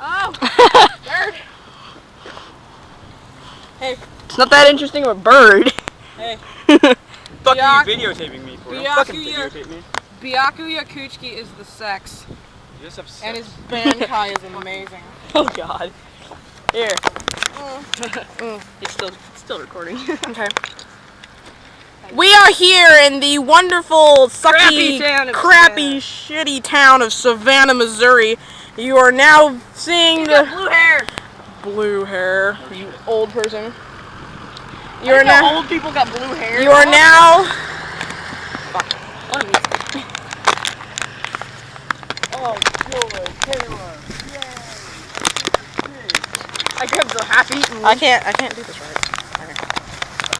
Oh! Bird! Hey. It's not that interesting of a bird. Hey. Fuck are you videotaping me for? Don't fucking Byakuya videotape me. Byakuya is the sex. You just have sex. And his Bankai is amazing. Oh god. Here. It's still recording. Okay. We are here in the wonderful, sucky, crappy, shitty town of Savannah, Missouri. You are now seeing the blue hair. Blue hair. You old person. You are now. Old people got blue hair. You are now. Oh, good, Taylor. Yay. I got so happy. I can't do this right.